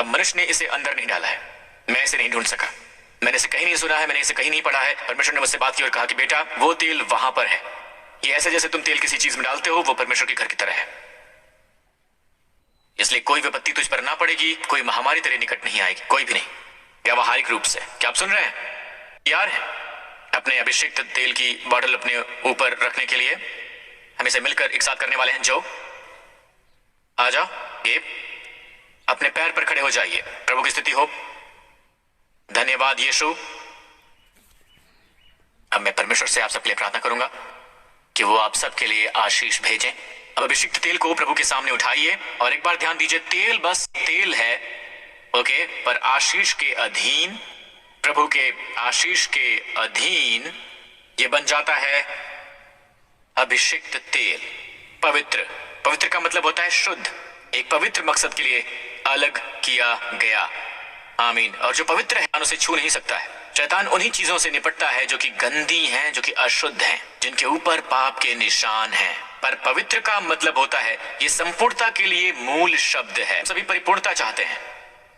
मनुष्य ने इसे अंदर नहीं डाला है। मैं इसे नहीं ढूंढ सका, मैंने इसे कहीं नहीं सुना है, मैंने इसे कहीं नहीं पढ़ा है। परमेश्वर ने मुझसे बात की और कहा कि बेटा वो तेल वहां पर है। ये ऐसे जैसे तुम तेल किसी चीज में डालते हो, वो परमेश्वर के घर की तरह है। इसलिए कोई विपत्ति तुझ पर ना पड़ेगी, कोई महामारी तेरे निकट नहीं आएगी, कोई भी नहीं, व्यावहारिक रूप से। क्या आप सुन रहे हैं? यार अपने अभिषेक तेल की बॉटल अपने ऊपर रखने के लिए हम इसे मिलकर एक साथ करने वाले हैं। जो आ जाओ, ये अपने पैर पर खड़े हो जाइए। प्रभु की स्तुति हो। धन्यवाद यीशु। अब मैं परमेश्वर से आप सबके लिए प्रार्थना करूंगा कि वो आप सबके लिए आशीष भेजें। अब अभिषिक्त तेल को प्रभु के सामने उठाइए और एक बार ध्यान दीजिए, तेल बस तेल है, ओके, पर आशीष के अधीन, प्रभु के आशीष के अधीन ये बन जाता है अभिषिक्त तेल। पवित्र, पवित्र का मतलब होता है शुद्ध, एक पवित्र मकसद के लिए अलग किया गया। आमीन। और जो पवित्र है उसे छू नहीं सकता है। शैतान उन्हीं चीजों से निपटता है जो कि गंदी हैं, जो कि अशुद्ध हैं, जिनके ऊपर पाप के निशान हैं। पर पवित्र का मतलब होता है, ये संपूर्णता के लिए मूल शब्द है। सभी परिपूर्णता चाहते हैं।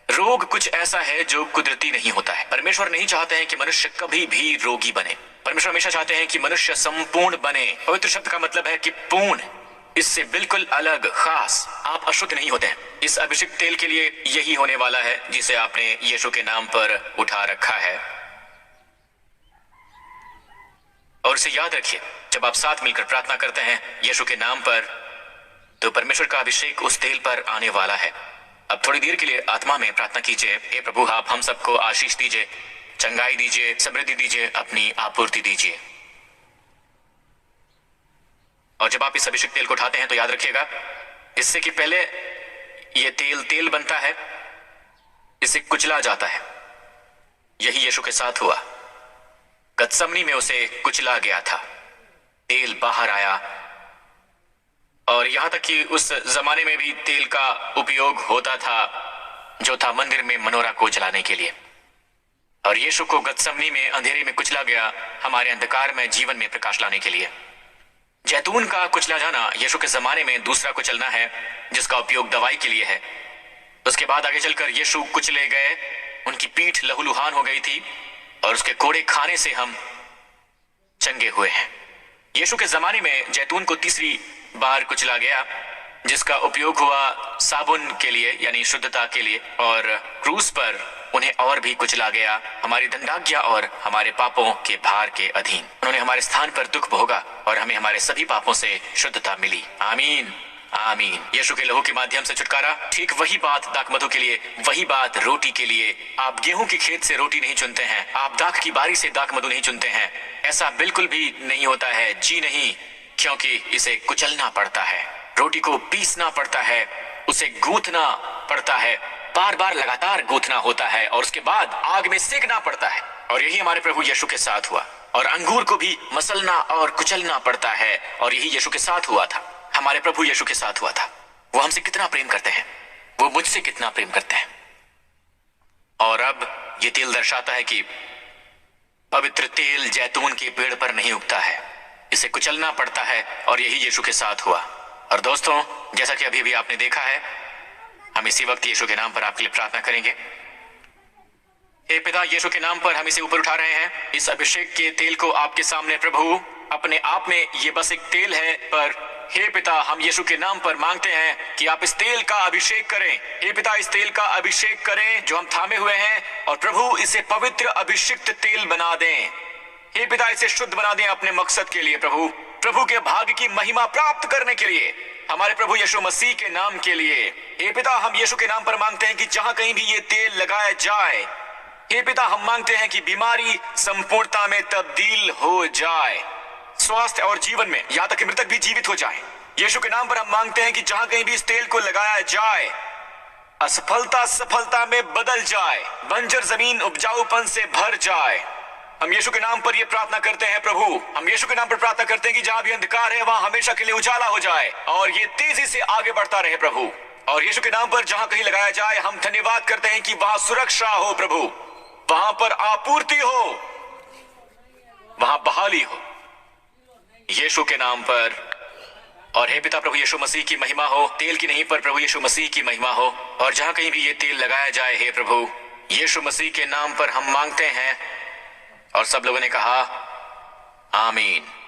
रोग कुछ ऐसा है जो कुदरती नहीं होता है। परमेश्वर नहीं चाहते हैं कि मनुष्य कभी भी रोगी बने। परमेश्वर हमेशा चाहते हैं कि मनुष्य संपूर्ण बने। पवित्र शब्द का मतलब है कि पूर्ण, इससे बिल्कुल अलग, खास। आप अशुद्ध नहीं होते हैं। इस अभिषेक तेल के लिए यही होने वाला है जिसे आपने यीशु के नाम पर उठा रखा है। और इसे याद रखिए, जब आप साथ मिलकर प्रार्थना करते हैं यीशु के नाम पर, तो परमेश्वर का अभिषेक उस तेल पर आने वाला है। अब थोड़ी देर के लिए आत्मा में प्रार्थना कीजिए, हे प्रभु आप हम सबको आशीष दीजिए, चंगाई दीजिए, समृद्धि दीजिए, अपनी आपूर्ति दीजिए। और जब आप इस अभिषेक तेल को उठाते हैं तो याद रखिएगा, इससे कि पहले ये तेल बनता है, इसे कुचला जाता है। यही यीशु के साथ हुआ। गतसमनी में उसे कुचला गया था, तेल बाहर आया। और यहां तक कि उस जमाने में भी तेल का उपयोग होता था, जो था मंदिर में मनोरा को जलाने के लिए। और यीशु को गतसमनी में अंधेरे में कुचला गया, हमारे अंधकार में जीवन में प्रकाश लाने के लिए। जैतून का कुचला जाना यीशु के जमाने में दूसरा कुचलना है, जिसका उपयोग दवाई के लिए है। उसके बाद आगे चलकर यीशु कुचले गए, उनकी पीठ लहूलुहान हो गई थी और उसके कोड़े खाने से हम चंगे हुए हैं। यीशु के जमाने में जैतून को तीसरी बार कुचला गया, जिसका उपयोग हुआ साबुन के लिए, यानी शुद्धता के लिए। और क्रूस पर उन्हें और भी कुचला गया, हमारी दंडाज्ञा और हमारे पापों के भार के अधीन। उन्होंने हमारे स्थान पर दुख भोगा और हमें हमारे सभी पापों से शुद्धता मिली। आमीन, आमीन। यीशु के लहू के माध्यम से छुटकारा। ठीक वही बात दाख मधु के लिए, वही बात रोटी के लिए। आप गेहूं की खेत से रोटी नहीं चुनते हैं, आप दाख की बारी से दाख मधु नहीं चुनते हैं। ऐसा बिल्कुल भी नहीं होता है, जी नहीं, क्योंकि इसे कुचलना पड़ता है, रोटी को पीसना पड़ता है, उसे गूंथना पड़ता है, बार बार लगातार गूंथना होता है और उसके बाद आग में सेकना पड़ता है। और यही हमारे प्रभु यीशु के साथ हुआ। और अंगूर को भी मसलना और कुचलना पड़ता है, और यही यीशु के साथ हुआ था, हमारे प्रभु यीशु के साथ हुआ था। वो हमसे कितना प्रेम करते हैं, वो मुझसे कितना प्रेम करते हैं। और अब ये तेल दर्शाता है कि पवित्र तेल जैतून के पेड़ पर नहीं उगता है, इसे कुचलना पड़ता है, और यही यीशु के साथ हुआ। और दोस्तों, जैसा कि अभी भी आपने देखा है, हम इसी वक्त यीशु के नाम पर आपके लिए प्रार्थना करेंगे। हे पिता, यीशु के नाम पर हम इसे ऊपर उठा रहे हैं, इस अभिषेक के तेल को आपके सामने। प्रभु, अपने आप में ये बस एक तेल है, पर हे पिता, हम यीशु के नाम पर मांगते हैं कि आप इस तेल का अभिषेक करें। हे पिता, इस तेल का अभिषेक करें जो हम थामे हुए हैं, और प्रभु इसे पवित्र अभिषिक्त तेल बना दें। हे पिता, इसे शुद्ध बना दें अपने मकसद के लिए। प्रभु के भाग्य की महिमा प्राप्त करने के लिए, हमारे प्रभु यीशु मसीह के नाम के लिए। हे पिता, हम यीशु के नाम पर मांगते हैं कि जहां कहीं भी ये तेल लगाया जाए, हे पिता, हम मांगते हैं कि बीमारी संपूर्णता में तब्दील हो जाए, स्वास्थ्य और जीवन में, यहाँ तक कि मृतक भी जीवित हो जाए। यीशु के नाम पर हम मांगते हैं कि जहां कहीं भी इस तेल को लगाया जाए, असफलता सफलता में बदल जाए, बंजर जमीन उपजाऊपन से भर जाए। हम यीशु के नाम पर यह प्रार्थना करते हैं। प्रभु, हम यीशु के नाम पर प्रार्थना करते हैं कि जहां भी अंधकार है वहां हमेशा के लिए उजाला हो जाए और ये तेजी से आगे बढ़ता रहे। प्रभु, और यीशु के नाम पर जहां कहीं लगाया जाए, हम धन्यवाद करते हैं कि वहां सुरक्षा हो, प्रभु वहां पर आपूर्ति हो, वहां बहाली हो। यीशु के नाम पर और हे पिता, प्रभु यीशु मसीह की महिमा हो, तेल की नहीं पर प्रभु यीशु मसीह की महिमा हो। और जहां कहीं भी ये तेल लगाया जाए, हे प्रभु यीशु मसीह के नाम पर हम मांगते हैं। और सब लोगों ने कहा आमीन।